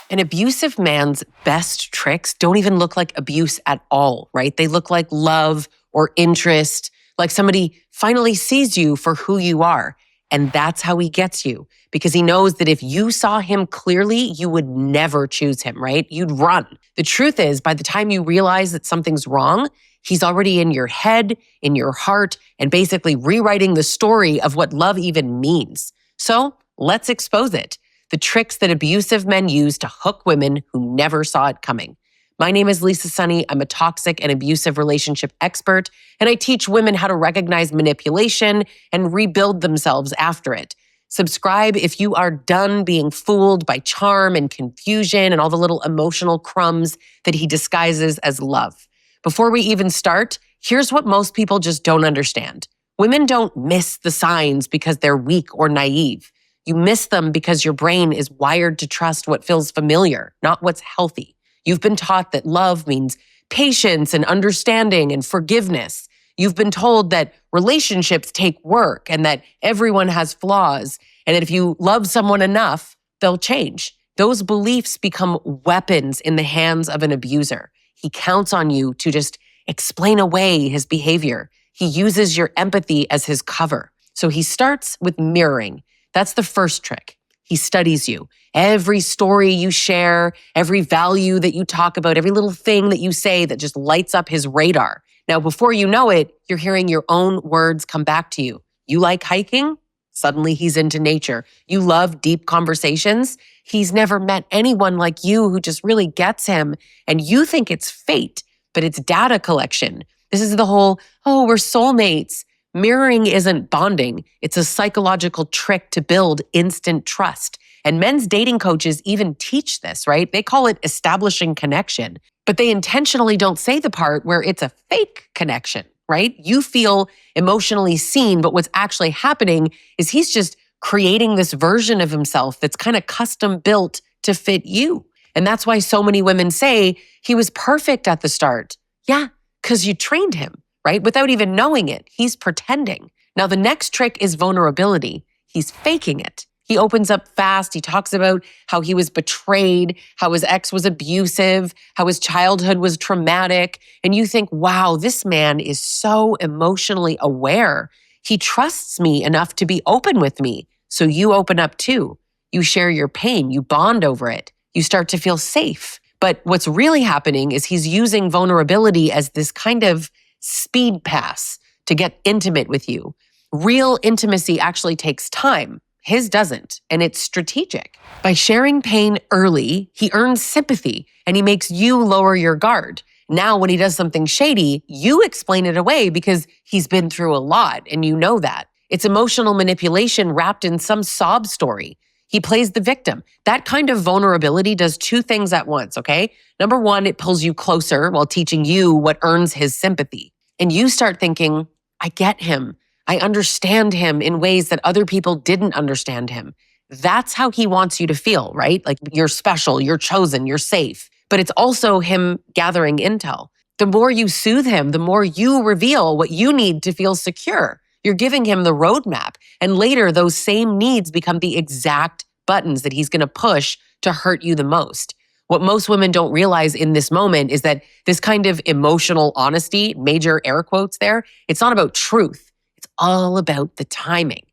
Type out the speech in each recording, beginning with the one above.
An abusive man's best tricks don't even look like abuse at all, right? They look like love or interest, like somebody finally sees you for who you are. And that's how he gets you, because he knows that if you saw him clearly, you would never choose him, right? You'd run. The truth is, by the time you realize that something's wrong, he's already in your head, in your heart, and basically rewriting the story of what love even means. So let's expose it. The tricks that abusive men use to hook women who never saw it coming. My name is Lisa Sonni. I'm a toxic and abusive relationship expert, and I teach women how to recognize manipulation and rebuild themselves after it. Subscribe if you are done being fooled by charm and confusion and all the little emotional crumbs that he disguises as love. Before we even start, here's what most people just don't understand. Women don't miss the signs because they're weak or naive. You miss them because your brain is wired to trust what feels familiar, not what's healthy. You've been taught that love means patience and understanding and forgiveness. You've been told that relationships take work and that everyone has flaws, and that if you love someone enough, they'll change. Those beliefs become weapons in the hands of an abuser. He counts on you to just explain away his behavior. He uses your empathy as his cover. So he starts with mirroring. That's the first trick. He studies you. Every story you share, every value that you talk about, every little thing that you say that just lights up his radar. Now, before you know it, you're hearing your own words come back to you. You like hiking? Suddenly he's into nature. You love deep conversations? He's never met anyone like you who just really gets him. And you think it's fate, but it's data collection. This is the whole, oh, we're soulmates. Mirroring isn't bonding. It's a psychological trick to build instant trust. And men's dating coaches even teach this, right? They call it establishing connection, but they intentionally don't say the part where it's a fake connection, right? You feel emotionally seen, but what's actually happening is he's just creating this version of himself that's kind of custom built to fit you. And that's why so many women say he was perfect at the start. Yeah, because you trained him. Right? Without even knowing it, he's pretending. Now, the next trick is vulnerability. He's faking it. He opens up fast. He talks about how he was betrayed, how his ex was abusive, how his childhood was traumatic. And you think, wow, this man is so emotionally aware. He trusts me enough to be open with me. So you open up too. You share your pain. You bond over it. You start to feel safe. But what's really happening is he's using vulnerability as this kind of speed pass to get intimate with you. Real intimacy actually takes time. His doesn't, and it's strategic. By sharing pain early, he earns sympathy and he makes you lower your guard. Now, when he does something shady, you explain it away because he's been through a lot and you know that. It's emotional manipulation wrapped in some sob story. He plays the victim. That kind of vulnerability does two things at once, okay? Number one, it pulls you closer while teaching you what earns his sympathy. And you start thinking, I get him. I understand him in ways that other people didn't understand him. That's how he wants you to feel, right? Like you're special, you're chosen, you're safe. But it's also him gathering intel. The more you soothe him, the more you reveal what you need to feel secure. You're giving him the roadmap. And later, those same needs become the exact buttons that he's going to push to hurt you the most. What most women don't realize in this moment is that this kind of emotional honesty, major air quotes there, it's not about truth. It's all about the timing.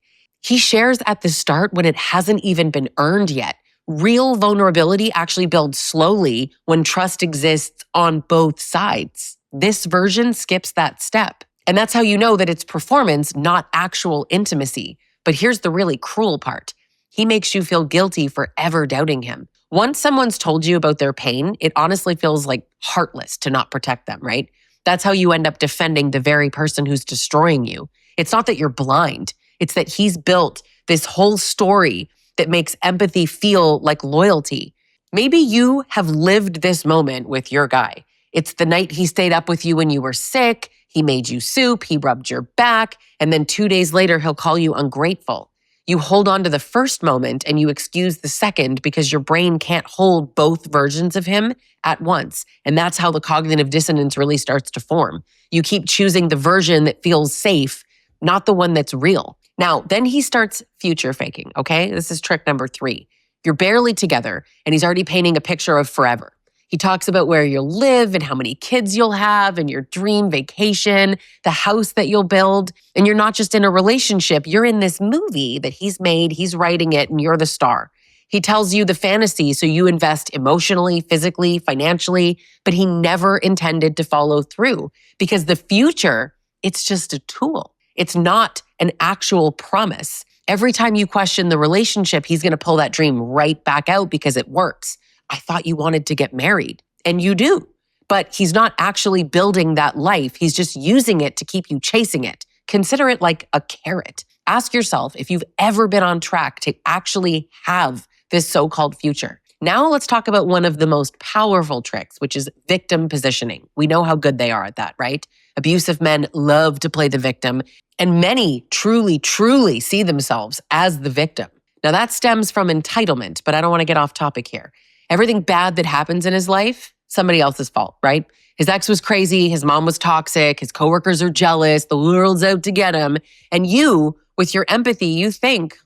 He shares at the start when it hasn't even been earned yet. Real vulnerability actually builds slowly when trust exists on both sides. This version skips that step. And that's how you know that it's performance, not actual intimacy. But here's the really cruel part. He makes you feel guilty for ever doubting him. Once someone's told you about their pain, it honestly feels like heartless to not protect them, right? That's how you end up defending the very person who's destroying you. It's not that you're blind. It's that he's built this whole story that makes empathy feel like loyalty. Maybe you have lived this moment with your guy. It's the night he stayed up with you when you were sick, he made you soup, he rubbed your back, and then 2 days later, he'll call you ungrateful. You hold on to the first moment and you excuse the second because your brain can't hold both versions of him at once. And that's how the cognitive dissonance really starts to form. You keep choosing the version that feels safe, not the one that's real. Now, then he starts future faking, okay? This is trick number 3. You're barely together, and he's already painting a picture of forever. He talks about where you'll live and how many kids you'll have and your dream vacation, the house that you'll build. And you're not just in a relationship, you're in this movie that he's made, he's writing it, and you're the star. He tells you the fantasy, so you invest emotionally, physically, financially, but he never intended to follow through because the future, it's just a tool. It's not an actual promise. Every time you question the relationship, he's going to pull that dream right back out because it works. I thought you wanted to get married, and you do, but he's not actually building that life. He's just using it to keep you chasing it. Consider it like a carrot. Ask yourself if you've ever been on track to actually have this so-called future. Now let's talk about one of the most powerful tricks, which is victim positioning. We know how good they are at that, right? Abusive men love to play the victim, and many truly, truly see themselves as the victim. Now that stems from entitlement, but I don't want to get off topic here. Everything bad that happens in his life, somebody else's fault, right? His ex was crazy, his mom was toxic, his coworkers are jealous, the world's out to get him. And you, with your empathy, you think,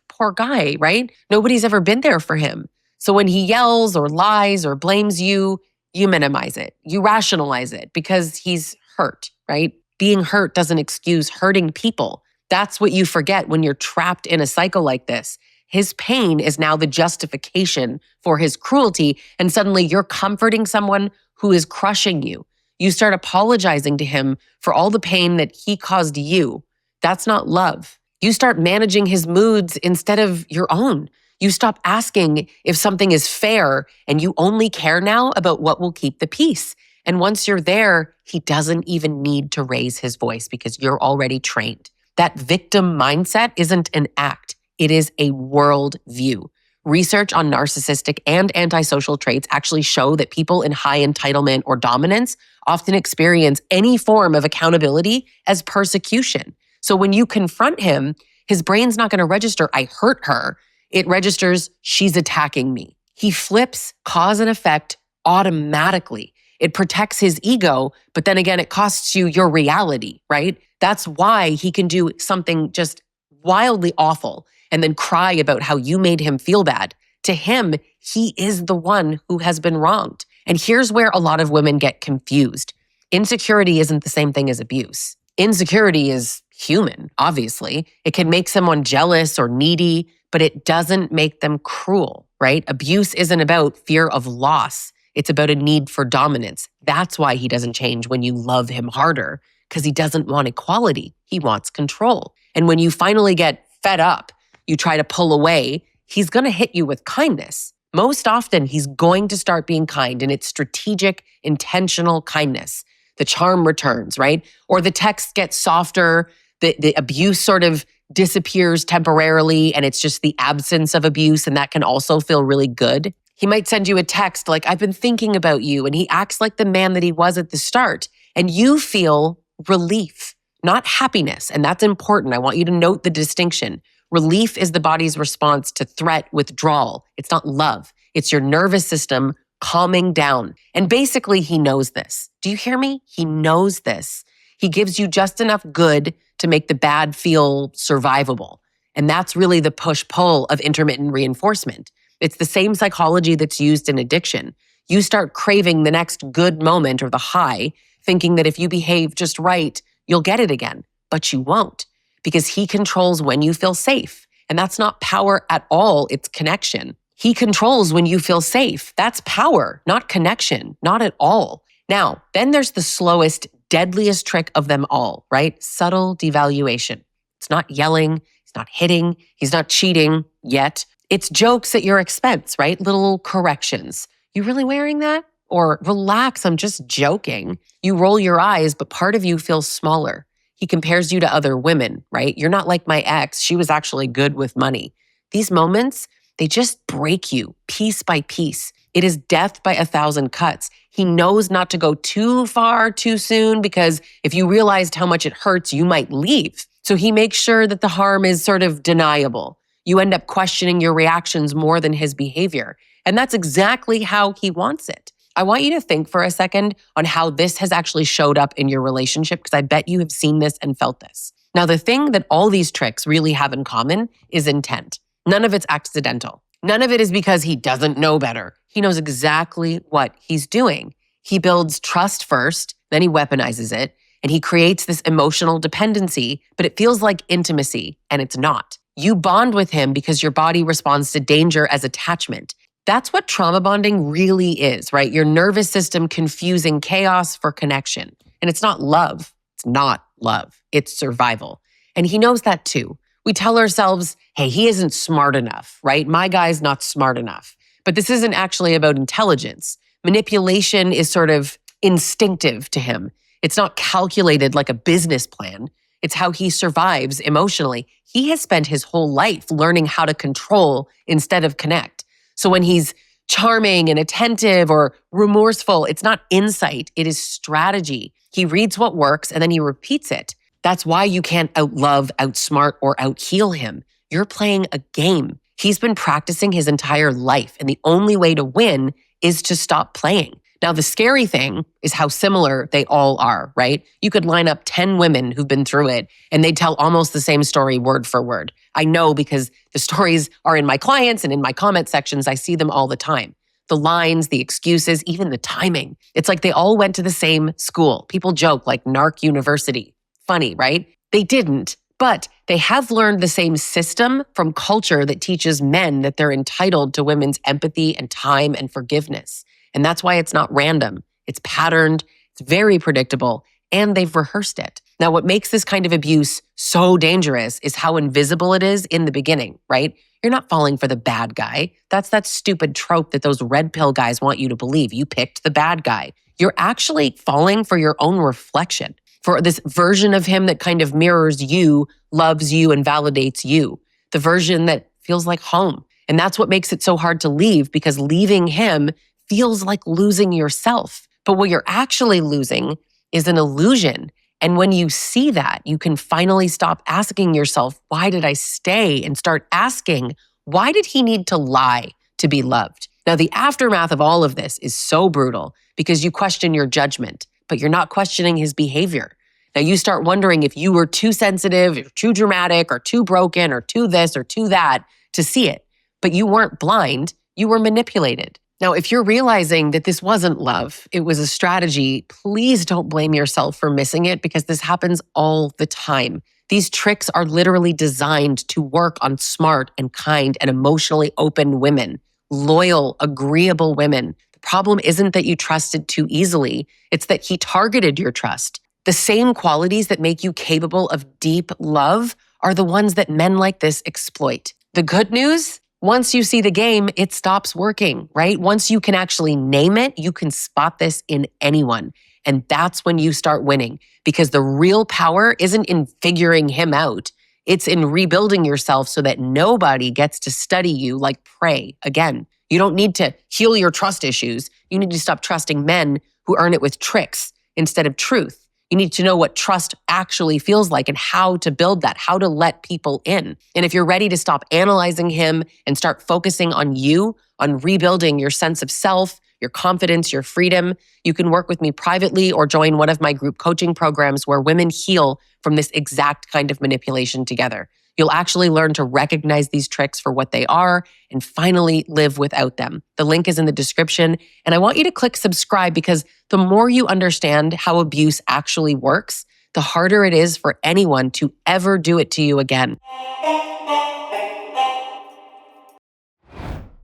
poor guy, right? Nobody's ever been there for him. So when he yells or lies or blames you, you minimize it. You rationalize it because he's hurt, right? Being hurt doesn't excuse hurting people. That's what you forget when you're trapped in a cycle like this. His pain is now the justification for his cruelty, and suddenly you're comforting someone who is crushing you. You start apologizing to him for all the pain that he caused you. That's not love. You start managing his moods instead of your own. You stop asking if something is fair, and you only care now about what will keep the peace. And once you're there, he doesn't even need to raise his voice because you're already trained. That victim mindset isn't an act. It is a world view. Research on narcissistic and antisocial traits actually show that people in high entitlement or dominance often experience any form of accountability as persecution. So when you confront him, his brain's not going to register, I hurt her. It registers, she's attacking me. He flips cause and effect automatically. It protects his ego, but then again, it costs you your reality, right? That's why he can do something just wildly awful and then cry about how you made him feel bad. To him, he is the one who has been wronged. And here's where a lot of women get confused. Insecurity isn't the same thing as abuse. Insecurity is human, obviously. It can make someone jealous or needy, but it doesn't make them cruel, right? Abuse isn't about fear of loss. It's about a need for dominance. That's why he doesn't change when you love him harder, because he doesn't want equality. He wants control. And when you finally get fed up, you try to pull away, he's going to hit you with kindness. Most often, he's going to start being kind, and it's strategic, intentional kindness. The charm returns, right? Or the text gets softer, the abuse sort of disappears temporarily, and it's just the absence of abuse, and that can also feel really good. He might send you a text like, I've been thinking about you, and he acts like the man that he was at the start, and you feel relief, not happiness, and that's important. I want you to note the distinction. Relief is the body's response to threat withdrawal. It's not love. It's your nervous system calming down. And basically, he knows this. Do you hear me? He knows this. He gives you just enough good to make the bad feel survivable. And that's really the push-pull of intermittent reinforcement. It's the same psychology that's used in addiction. You start craving the next good moment or the high, thinking that if you behave just right, you'll get it again. But you won't, because he controls when you feel safe. And that's not power at all, it's connection. He controls when you feel safe. That's power, not connection, not at all. Now, then there's the slowest, deadliest trick of them all, right? Subtle devaluation. It's not yelling, he's not hitting, he's not cheating yet. It's jokes at your expense, right? Little corrections. You really wearing that? Or relax, I'm just joking. You roll your eyes, but part of you feels smaller. He compares you to other women, right? You're not like my ex. She was actually good with money. These moments, they just break you piece by piece. It is death by 1,000 cuts. He knows not to go too far too soon, because if you realized how much it hurts, you might leave. So he makes sure that the harm is sort of deniable. You end up questioning your reactions more than his behavior. And that's exactly how he wants it. I want you to think for a second on how this has actually showed up in your relationship, because I bet you have seen this and felt this. Now, the thing that all these tricks really have in common is intent. None of it's accidental. None of it is because he doesn't know better. He knows exactly what he's doing. He builds trust first, then he weaponizes it, and he creates this emotional dependency, but it feels like intimacy, and it's not. You bond with him because your body responds to danger as attachment. That's what trauma bonding really is, right? Your nervous system confusing chaos for connection. And it's not love. It's not love. It's survival. And he knows that too. We tell ourselves, hey, he isn't smart enough, right? My guy's not smart enough. But this isn't actually about intelligence. Manipulation is sort of instinctive to him. It's not calculated like a business plan. It's how he survives emotionally. He has spent his whole life learning how to control instead of connect. So when he's charming and attentive or remorseful, it's not insight, it is strategy. He reads what works and then he repeats it. That's why you can't outlove, outsmart, or outheal him. You're playing a game. He's been practicing his entire life, and the only way to win is to stop playing. Now, the scary thing is how similar they all are, right? You could line up 10 women who've been through it, and they tell almost the same story word for word. I know because the stories are in my clients and in my comment sections. I see them all the time. The lines, the excuses, even the timing. It's like they all went to the same school. People joke like Narc University. Funny, right? They didn't, but they have learned the same system from culture that teaches men that they're entitled to women's empathy and time and forgiveness. And that's why it's not random. It's patterned, it's very predictable, and they've rehearsed it. Now, what makes this kind of abuse so dangerous is how invisible it is in the beginning, right? You're not falling for the bad guy. That's that stupid trope that those red pill guys want you to believe. You picked the bad guy. You're actually falling for your own reflection, for this version of him that kind of mirrors you, loves you, and validates you. The version that feels like home. And that's what makes it so hard to leave, because leaving him feels like losing yourself. But what you're actually losing is an illusion. And when you see that, you can finally stop asking yourself, why did I stay? And start asking, why did he need to lie to be loved? Now, the aftermath of all of this is so brutal because you question your judgment, but you're not questioning his behavior. Now, you start wondering if you were too sensitive, or too dramatic, or too broken, or too this, or too that to see it. But you weren't blind, you were manipulated. Now, if you're realizing that this wasn't love, it was a strategy, please don't blame yourself for missing it, because this happens all the time. These tricks are literally designed to work on smart and kind and emotionally open women, loyal, agreeable women. The problem isn't that you trusted too easily, it's that he targeted your trust. The same qualities that make you capable of deep love are the ones that men like this exploit. The good news? Once you see the game, it stops working, right? Once you can actually name it, you can spot this in anyone. And that's when you start winning, because the real power isn't in figuring him out. It's in rebuilding yourself so that nobody gets to study you like prey again. You don't need to heal your trust issues. You need to stop trusting men who earn it with tricks instead of truth. You need to know what trust actually feels like and how to build that, how to let people in. And if you're ready to stop analyzing him and start focusing on you, on rebuilding your sense of self, your confidence, your freedom, you can work with me privately or join one of my group coaching programs where women heal from this exact kind of manipulation together. You'll actually learn to recognize these tricks for what they are and finally live without them. The link is in the description. And I want you to click subscribe, because the more you understand how abuse actually works, the harder it is for anyone to ever do it to you again.